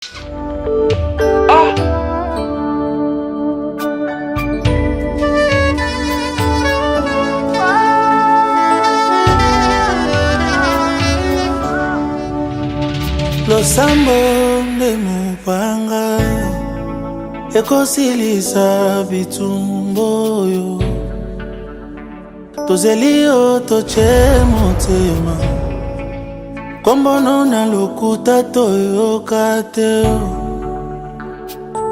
Losambo nde mupanga ekosilisa bitumboyo tozelio toche motema kombono na lokuta toyoka te.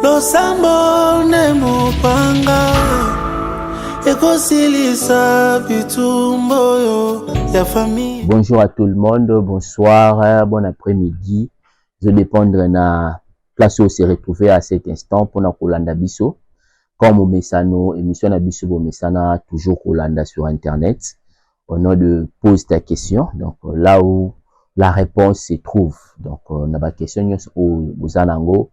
Losambo nde mupanga ekosilisa bitumboyo ya famille. Bonjour à tout le monde, bonsoir, bon après-midi. Je dépendre na place où se retrouver à cet instant pour na Kolanda Biso. Comme au Messano, émission na Biso au Messana, toujours Kolanda sur Internet. Au nom de pose ta question, donc là où la réponse se trouve. Donc on a ma question aux Anango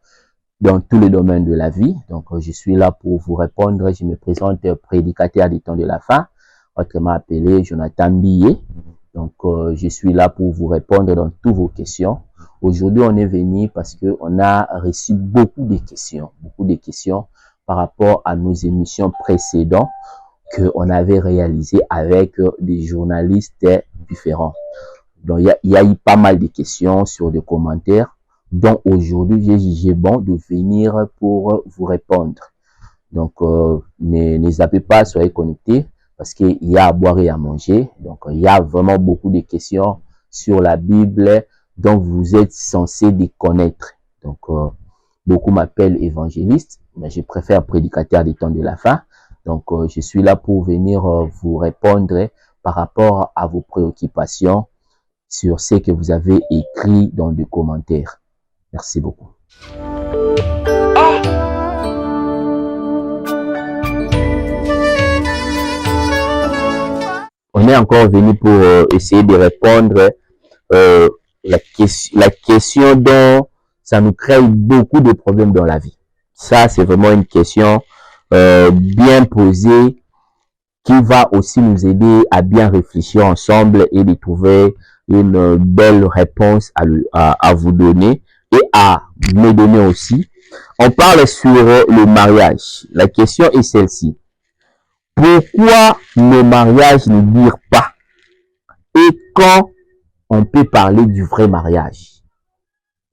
dans tous les domaines de la vie. Donc je suis là pour vous répondre. Je me présente prédicateur des temps de la fin, autrement appelé Jonathan Billet. Donc je suis là pour vous répondre dans toutes vos questions. Aujourd'hui, on est venu parce que on a reçu beaucoup de questions par rapport à nos émissions précédentes que on avait réalisées avec des journalistes différents. Donc, il y a eu pas mal de questions sur des commentaires. Donc, aujourd'hui, j'ai jugé bon de venir pour vous répondre. Donc, ne zappez pas, soyez connectés parce qu'il y a à boire et à manger. Donc, il y a vraiment beaucoup de questions sur la Bible dont vous êtes censé les connaître. Donc, beaucoup m'appellent évangéliste, mais je préfère prédicateur des temps de la fin. Donc, je suis là pour venir vous répondre par rapport à vos préoccupations sur ce que vous avez écrit dans les commentaires. Merci beaucoup. On est encore venu pour essayer de répondre la question dont ça nous crée beaucoup de problèmes dans la vie. Ça, c'est vraiment une question bien posée qui va aussi nous aider à bien réfléchir ensemble et de trouver une belle réponse à vous donner et à me donner aussi. On parle sur le mariage. La question est celle-ci. Pourquoi le mariage ne dure pas? Et quand on peut parler du vrai mariage?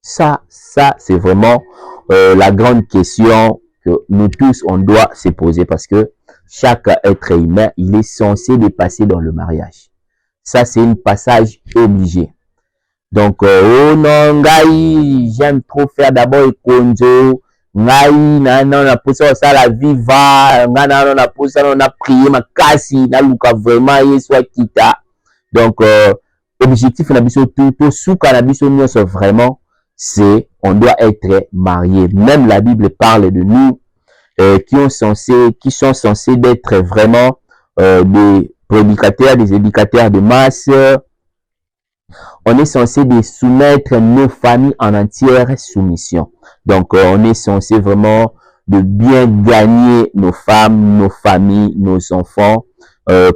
Ça c'est vraiment la grande question que nous tous on doit se poser parce que chaque être humain, il est censé passer dans le mariage. Ça c'est un passage obligé. Donc oh non, ngai, j'aime trop faire d'abord konzo, ngai na poussa ça la viva, ngai na poussa na prier ma kasi, na luka vraiment yeswa kita. Donc objectif na biso tout sous cannabis vraiment c'est on doit être marié. Même la Bible parle de nous qui sont censés d'être vraiment des prédicateurs, des éducateurs de masse. On est censé de soumettre nos familles en entière soumission. Donc on est censé vraiment de bien gagner nos femmes, nos familles, nos enfants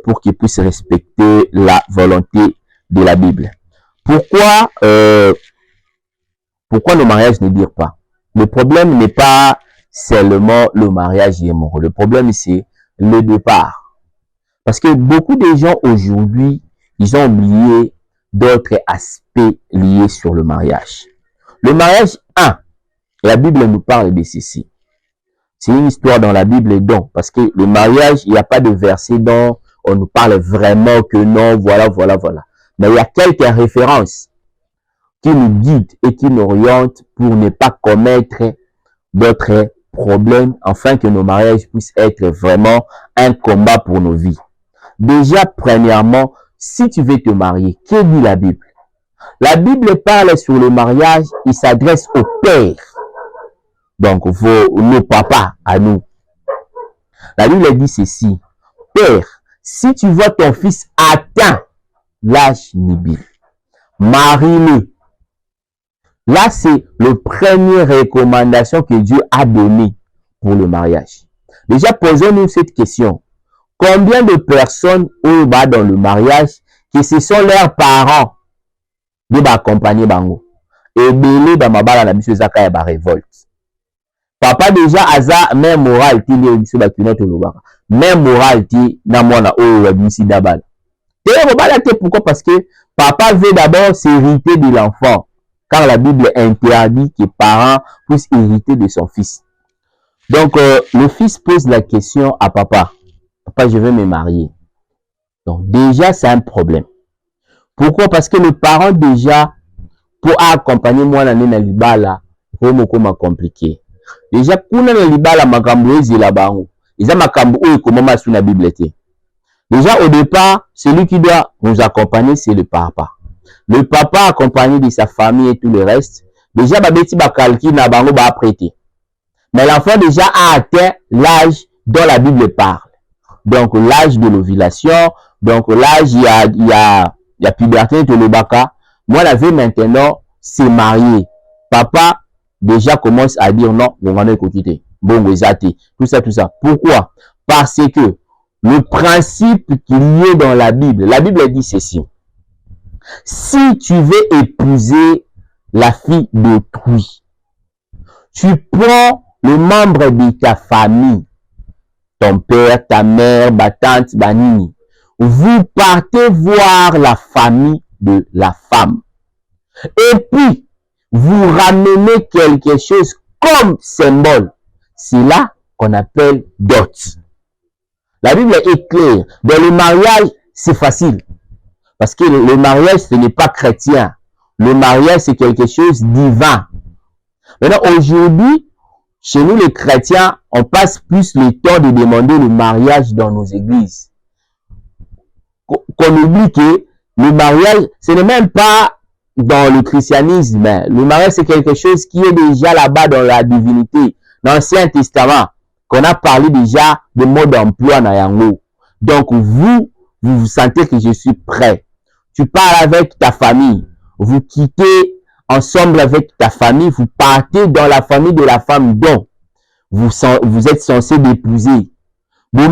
pour qu'ils puissent respecter la volonté de la Bible. Pourquoi nos mariages ne durent pas? Le problème n'est pas seulement le mariage est mort. Le problème c'est le départ. Parce que beaucoup de gens aujourd'hui, ils ont oublié d'autres aspects liés sur le mariage. Le mariage, la Bible nous parle de ceci. C'est une histoire dans la Bible donc, parce que le mariage, il n'y a pas de verset dont on nous parle vraiment que non, voilà. Mais il y a quelques références qui nous guident et qui nous orientent pour ne pas commettre d'autres problèmes, afin que nos mariages puissent être vraiment un combat pour nos vies. Déjà, premièrement, si tu veux te marier, que dit la Bible? La Bible parle sur le mariage, il s'adresse au père. Donc, nos papas, à nous. La Bible dit ceci. Père, si tu vois ton fils atteint l'âge nubile, marie-le. Là, c'est la première recommandation que Dieu a donnée pour le mariage. Déjà, posons-nous cette question. Combien de personnes ont dans le mariage que ce sont leurs parents qui vont accompagner Bango? et belé ba mabala na biso ezaka ya ba révolte. Papa déjà aza même moral ti li biso ba kinoto lobaka. Même moral ti na mwana oyo ya bisi dabala. Pourquoi? Parce que papa veut d'abord s'hériter de l'enfant. Car la Bible interdit que parents puissent hériter de son fils. Donc, le fils pose la question à papa. Papa, je veux me marier. Donc, déjà, c'est un problème. Pourquoi? Parce que le parent, déjà, pour accompagner moi dans la libala, c'est compliqué. Déjà, kuna na libala makambo ezela bango. Eza makambo oyo komama sur la Bible. Déjà, au départ, celui qui doit nous accompagner, c'est le papa. Le papa accompagné de sa famille et tout le reste. Déjà, babeti ba calcul na bango ba prêter. Mais l'enfant déjà a atteint l'âge dont la Bible parle. Donc, l'âge de l'ovulation. Donc, l'âge, il y a puberté de l'obaka. Moi, la vie maintenant, c'est marié. Papa, déjà commence à dire non, on va nous quitter. Bon, tout ça, tout ça. Pourquoi? Parce que le principe qu'il y a dans la Bible dit ceci. Si tu veux épouser la fille d'autrui, tu prends le membre de ta famille, ton père, ta mère, ta tante, ta nini. Vous partez voir la famille de la femme. Et puis, vous ramenez quelque chose comme symbole. C'est là qu'on appelle dot. La Bible est claire. Dans le mariage, c'est facile. Parce que le mariage, ce n'est pas chrétien. Le mariage, c'est quelque chose de divin. Maintenant, aujourd'hui, chez nous, les chrétiens, on passe plus le temps de demander le mariage dans nos églises. Qu'on oublie que le mariage, ce n'est même pas dans le christianisme. Le mariage, c'est quelque chose qui est déjà là-bas dans la divinité, dans l'Ancien Testament, qu'on a parlé déjà de mode d'emploi dans Yango. Donc, vous sentez que je suis prêt. Tu parles avec ta famille. Vous quittez ensemble avec ta famille. Vous partez dans la famille de la femme dont vous êtes censé d'épouser. Et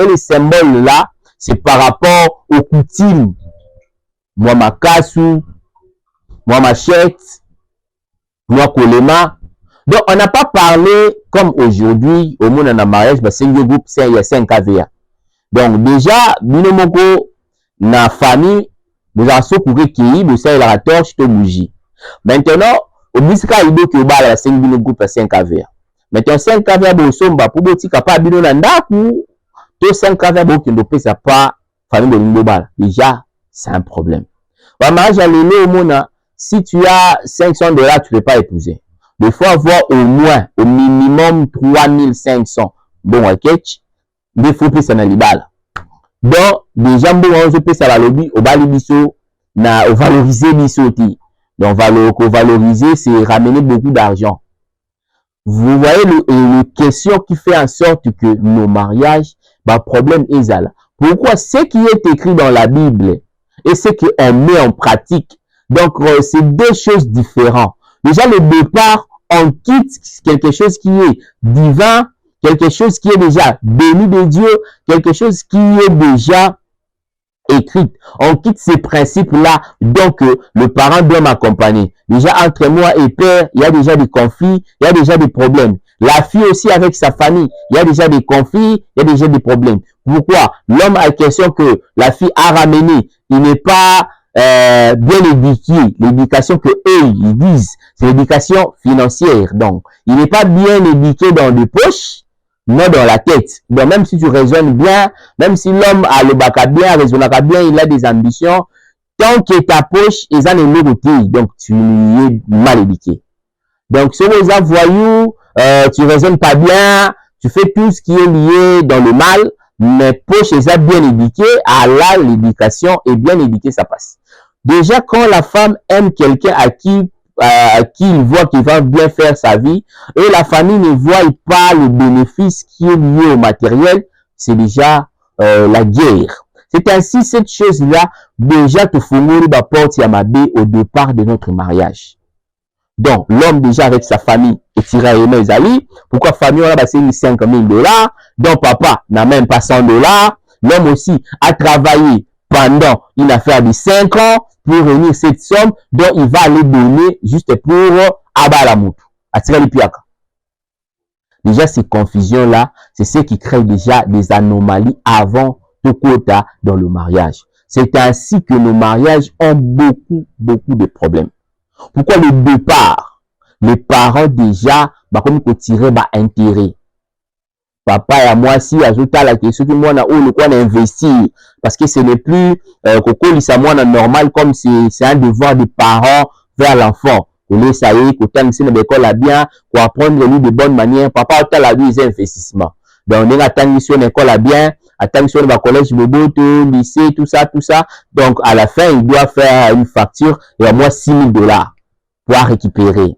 le symbole là, c'est par rapport aux coutumes. Moi, ma kasu, moi, ma chette, moi, kolema. Donc, on n'a pas parlé comme aujourd'hui, au monde en a mariage, bah, c'est un groupe, il y a 5 AVA. Donc, déjà, binomoko, na famille, nous avons soukouré qui, nous savons la torche, to bougie. Maintenant, au bisika, il doit que bala, c'est un groupe, 5 AVA. Maintenant, 5 AVA, bon, somba, pour boti, kapa, binonandaku, to 5 AVA, bon, qui ne peut pas, famille de l'indobal. Déjà, c'est un problème. Bah, mariage à l'élé, au monde, si tu as $500, tu ne peux pas épouser. Il faut avoir au moins, au minimum 3500. Bon, ok, il faut payer ça dans les balles. Donc, déjà, bon, on peut ça la lobby, au bali biso, au valoriser biso. Donc, valoriser, c'est ramener beaucoup d'argent. Vous voyez le question qui fait en sorte que nos mariages, bah, problème est là. Pourquoi? Ce qui est écrit dans la Bible et ce qu'on met en pratique. Donc, c'est deux choses différentes. Déjà, le départ, on quitte quelque chose qui est divin, quelque chose qui est déjà béni de Dieu, quelque chose qui est déjà écrit. On quitte ces principes-là. Donc, le parent doit m'accompagner. Déjà, entre moi et père, il y a déjà des conflits, il y a déjà des problèmes. La fille aussi avec sa famille, il y a déjà des conflits, il y a déjà des problèmes. Pourquoi? L'homme a question que la fille a ramené, il n'est pas bien éduqué. L'éducation que eux ils disent, c'est l'éducation financière. Donc, il n'est pas bien éduqué dans les poches, non dans la tête. Donc, même si tu raisonnes bien, même si l'homme a le bac à bien, raisonne bien, il a des ambitions, tant que ta poche est en émérité, donc tu es mal éduqué. Donc, si les voyous, tu raisonnes pas bien, tu fais tout ce qui est lié dans le mal, mais poche est bien éduqué, à là, l'éducation est bien éduquée, ça passe. Déjà, quand la femme aime quelqu'un à qui il voit qu'il va bien faire sa vie, et la famille ne voit pas le bénéfice qui est lié au matériel, c'est déjà la guerre. C'est ainsi cette chose-là, déjà, te fournit la porte Yamabé au départ de notre mariage. Donc, l'homme déjà avec sa famille est tiré à mes amis. Pourquoi famille, on a passé $5 000. Donc, papa n'a même pas $100. L'homme aussi a travaillé pendant une affaire de 5 ans pour réunir cette somme dont il va aller donner juste pour Abalamutu. Déjà, ces confusions-là, c'est ce qui crée déjà des anomalies avant tout quota dans le mariage. C'est ainsi que nos mariages ont beaucoup de problèmes. Pourquoi le départ? Les parents déjà, comme ils tirent intérêt. Papa et moi, si ajoute la question que moi, le quoi investir, parce que ce n'est plus normal comme c'est un devoir des parents vers l'enfant. Qu'on ça y est, qu'on t'enseigne l'école bien, qu'on apprendre lui de bonne manière. Papa, on a lui des investissements. Donc, on a attendu l'école bien, attendu le collège, le lycée, tout ça. Donc, à la fin, il doit faire une facture et à moi $6 000 pour récupérer.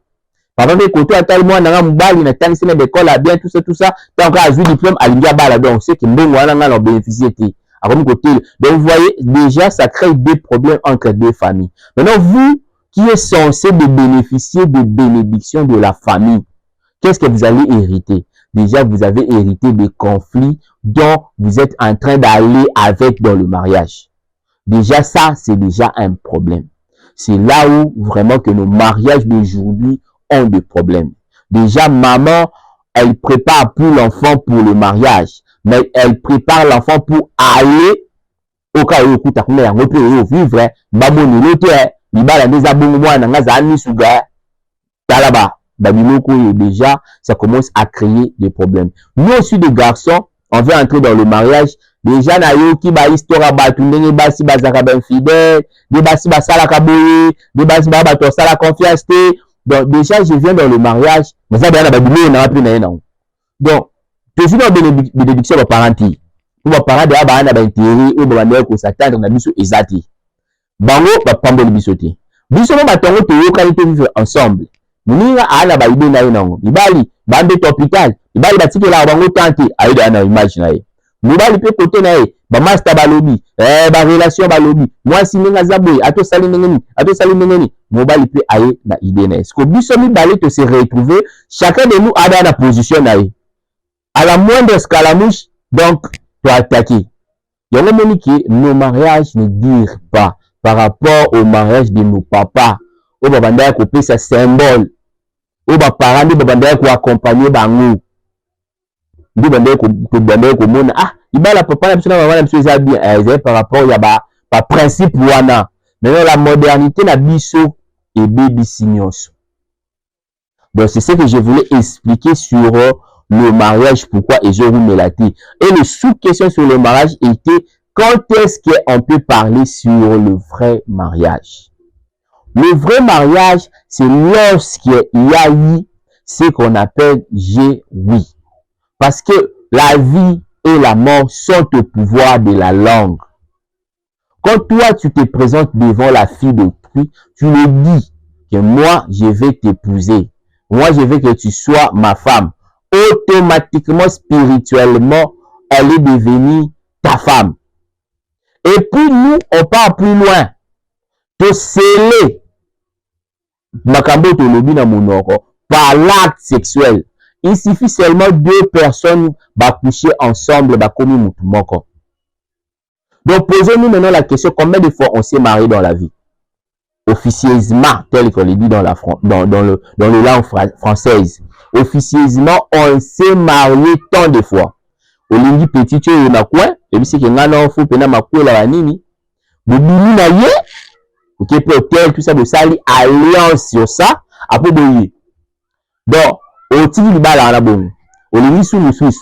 Papa, mais côté à tel mois, on a un bal, il a attendu l'école bien, tout ça. Tant qu'on a eu le diplôme, à l'India, donc, c'est que bon, on a bénéficié. Donc, vous voyez, déjà, ça crée des problèmes entre deux familles. Maintenant, vous, qui est censé de bénéficier des bénédictions de la famille, qu'est-ce que vous allez hériter? Déjà, vous avez hérité des conflits dont vous êtes en train d'aller avec dans le mariage. Déjà, ça, c'est déjà un problème. C'est là où vraiment que nos mariages d'aujourd'hui ont des problèmes. Déjà, maman, elle prépare plus l'enfant pour le mariage, mais elle prépare l'enfant pour aller au cas où tu as vivre, libala neza bongo mwana ngaza ani suga talaba babiloko déjà ça commence à créer des problèmes. Nous aussi des garçons, on veut entrer dans le mariage déjà na yoki ba histoire ba tundenge basi bazaka ben fidèle, des basi basala kaboye, des basi ba to sala confiance. Donc déjà je viens dans le mariage, mais ça bien na babiloko na plus na non. Donc tu suis dans bénédiction ba parenti. Pour ba parents de ba na ba intérêt ou ba ndeko s'attendre na biso ezati. Bango ba pambo bisoté. Biso ba tongo to yokali to vivre ensemble. Muninga ala ba ibe na nango. Ibali bande to hôpital, ibali ba tikela bango tante aida na image na ye. Mubali pe côté na ye, ba master ba lobby, ba relation ba lobby. Moi si ninga zaboy, ato sali ngeni, mubali pe aye na idée na. Est-ce que biso mi balé te se retrouver, chacun de nous a dans la position na ye. À la moindre escalamouche, donc tu attaquer. Il y a même que nos mariages ne durent pas par rapport au mariage de nos papas. Au babanda ko pesa symbole. Au parents de babanda ko accompagner bango. Ndi babanda ko mona ibala papa na biso na maman na biso za bien par rapport ya ba principe wana. Mais la modernité na biso et baby signos. Donc c'est ce que je voulais expliquer sur le mariage, pourquoi ils ont relaté. Et le sous-question sur le mariage était quand est-ce qu'on peut parler sur le vrai mariage? Le vrai mariage, c'est lorsqu'il y a eu ce qu'on appelle j'ai oui. Parce que la vie et la mort sont au pouvoir de la langue. Quand toi, tu te présentes devant la fille d'autrui, tu lui dis que moi, je vais t'épouser. Moi, je veux que tu sois ma femme. Automatiquement, spirituellement, elle est devenue ta femme. Et puis nous, on part plus loin. Te sceller makambo to lobi na monoko par l'acte sexuel. Il suffit seulement 2 personnes va coucher ensemble, va comme mutu moko. Donc posez-nous maintenant la question, combien de fois on s'est marié dans la vie? Officieusement, tel qu'on le dit dans la langue française. Officieusement, on s'est marié tant de fois. Olingi petit tu es na quoi? Et puis c'est que ngana fou pena makwe la nini. Bobili na ye. OK pour hôtel tout ça de sali alliance sur ça après boyer. Donc, au tiki libala na bon. Olingi sous le sous.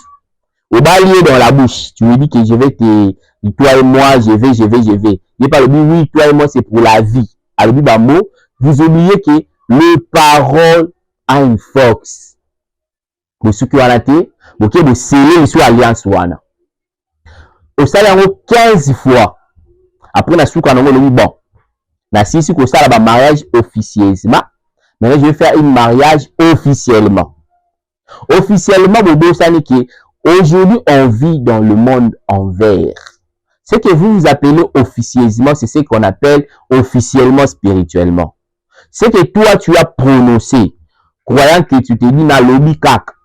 Au balier dans la bouche. Tu lui dis que je vais te toi et moi, je vais. Il pas le but oui, toi et moi c'est pour la vie. Alors dit mot, vous oubliez que le parole a une force. Pour ceux qui ont raté, OK de sceller sur alliance wana. Au salaire 15 fois. Après na souka nango le bon. Na si ko sala ba mariage officieusement. Maintenant je vais faire un mariage officiellement. Officiellement bobo sani que aujourd'hui on vit dans le monde envers. Ce que vous appelez officieusement, c'est ce qu'on appelle officiellement spirituellement. Ce que toi tu as prononcé, croyant que tu te dis na lobi kak.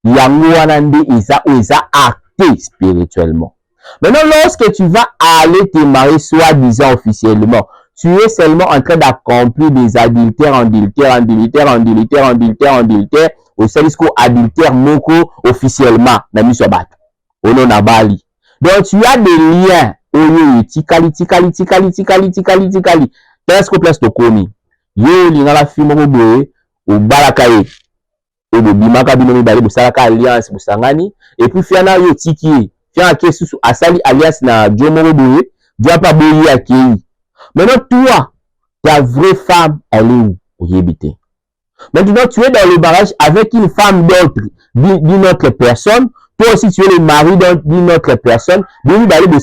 Yango wana nde eza acté spirituellement. Maintenant, lorsque tu vas aller te marier, soi-disant officiellement, tu es seulement en train d'accomplir des adultères, au service adultère moko officiellement, na miso bato, ono na bali. Donc, tu as des liens, tikali, presque place to komi. Yo, lingala fi moko boye, au balakaye, au bimaka bino mibale, bosalaka alliance, bosangani, et puis fiana yo tiki, fiana ke susu, asali alliance na Dieu moko boye, Dieu pas boye akei. Maintenant, toi, ta vraie femme, elle est où? Oyebite. Maintenant, tu es dans le mariage avec une femme d'autre, d'une autre personne. Toi aussi, tu es le mari d'une autre personne. Donc, dans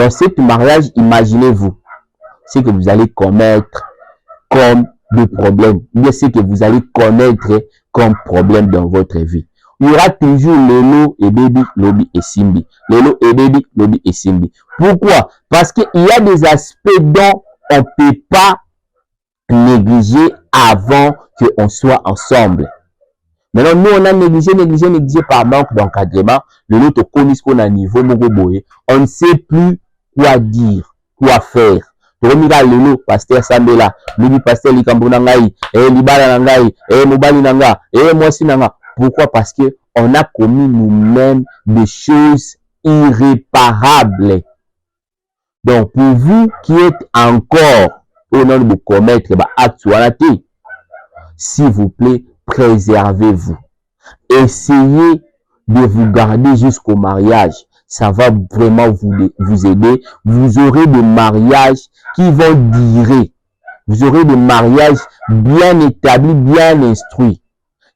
ce mariage, imaginez-vous ce que vous allez commettre comme de problèmes. Bien ce que vous allez connaître comme problème dans votre vie. Il y aura toujours Lelo et Baby, Lobby et Simbi. Lelo et Baby, Lobby et Simbi. Pourquoi? Parce qu'il y a des aspects dont on ne peut pas négliger avant qu'on soit ensemble. Maintenant, nous, on a négligé par manque d'encadrement. Le lot connaît ce qu'on a niveau, on ne sait plus quoi dire, quoi faire. Tomira lelo, pasteur Sambela, lui pasteur Likambo Nangai, Libala Nangai, Mobali Nanga, Mwasi Nanga. Pourquoi? Parce que on a commis nous-mêmes des choses irréparables. Donc, pour vous qui êtes encore au nom de commettre actualité, s'il vous plaît, préservez-vous. Essayez de vous garder jusqu'au mariage. Ça va vraiment vous aider. Vous aurez des mariages qui vont durer. Vous aurez des mariages bien établis, bien instruits,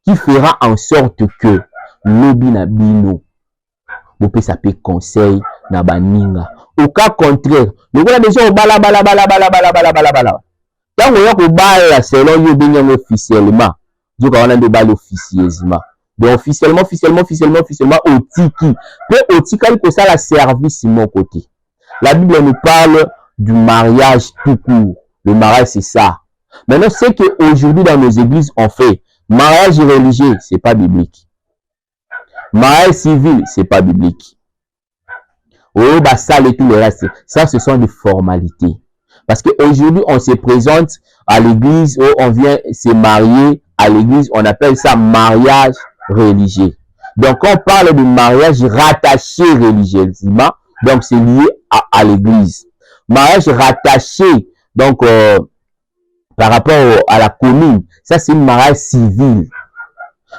qui fera en sorte que lobi na bino vous pouvez s'appeler conseil na baninga. Au cas contraire, le gars déjà au bala tant qu'on bala selon yo bien officiellement, Dieu va on a de bala officieusement. Donc officiellement au tiki. Peu au tiki que ça la service mon côté. La Bible nous parle du mariage tout court. Le mariage c'est ça. Maintenant c'est que aujourd'hui dans nos églises on fait mariage religieux, c'est pas biblique. Mariage civil, c'est pas biblique. Oh, bah ça et tout le reste, ça ce sont des formalités. Parce qu'aujourd'hui on se présente à l'église, où on vient se marier à l'église, on appelle ça mariage religieux. Donc on parle de mariage rattaché religieusement, donc c'est lié à l'église. Mariage rattaché, donc par rapport à la commune, ça c'est un mariage civil.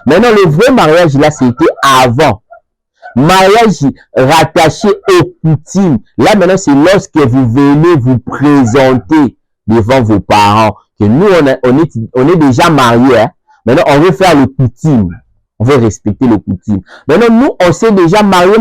Maintenant, le vrai mariage, là, c'était avant. Mariage rattaché aux coutumes. Là, maintenant, c'est lorsque vous venez vous présenter devant vos parents. Que nous, on est déjà mariés. Hein? Maintenant, on veut faire le coutume. On veut respecter le coutume. Maintenant, nous, on s'est déjà marié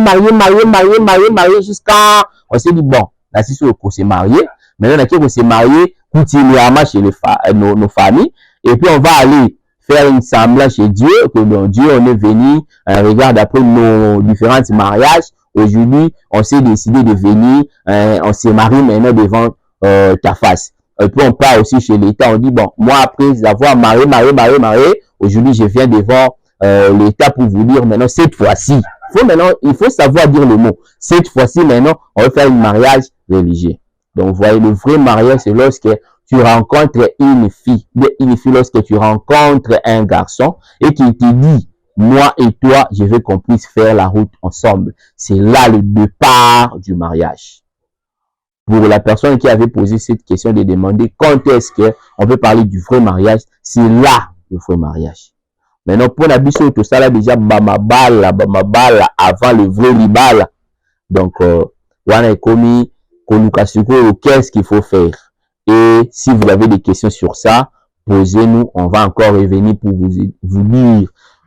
jusqu'à... On s'est dit, bon, là, c'est sûr qu'on s'est marié. Maintenant, on s'est marié continuellement chez nos familles. Et puis, on va aller faire une semblance chez Dieu, que dans Dieu, on est venu, regarde après nos différents mariages. Aujourd'hui, on s'est décidé de venir, on s'est marié maintenant devant ta face. Et puis, on part aussi chez l'État, on dit, bon, moi, après avoir marié, aujourd'hui, je viens devant l'État pour vous dire, maintenant, cette fois-ci, il faut savoir dire le mot. Cette fois-ci, maintenant, on va faire un mariage religieux. Donc, vous voyez, le vrai mariage, c'est lorsque tu rencontres une fille lorsque tu rencontres un garçon et qu'il te dit, moi et toi, je veux qu'on puisse faire la route ensemble. C'est là le départ du mariage. Pour la personne qui avait posé cette question de demander quand est-ce qu'on peut parler du vrai mariage, c'est là le vrai mariage. Maintenant, pour la biche, tout ça là déjà, bamabala, avant le vrai libala. Donc, on a commis, qu'est-ce qu'il faut faire? Et si vous avez des questions sur ça, posez-nous. On va encore revenir pour vous dire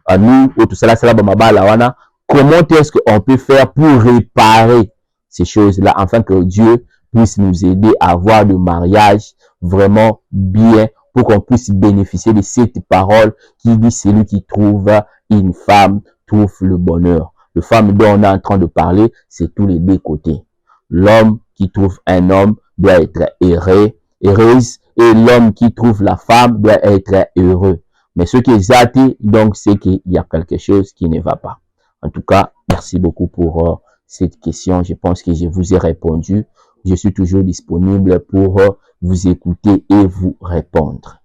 à nous, tout ça, comment est-ce qu'on peut faire pour réparer ces choses-là, afin que Dieu puisse nous aider à avoir le mariage vraiment bien, pour qu'on puisse bénéficier de cette parole qui dit celui qui trouve une femme trouve le bonheur. Le femme dont on est en train de parler, c'est tous les deux côtés. L'homme qui trouve un homme doit être heureuse, et l'homme qui trouve la femme doit être heureux. Mais ce qui est athée, donc, c'est qu'il y a quelque chose qui ne va pas. En tout cas, Merci beaucoup pour cette question. Je pense que je vous ai répondu. Je suis toujours disponible pour vous écouter et vous répondre.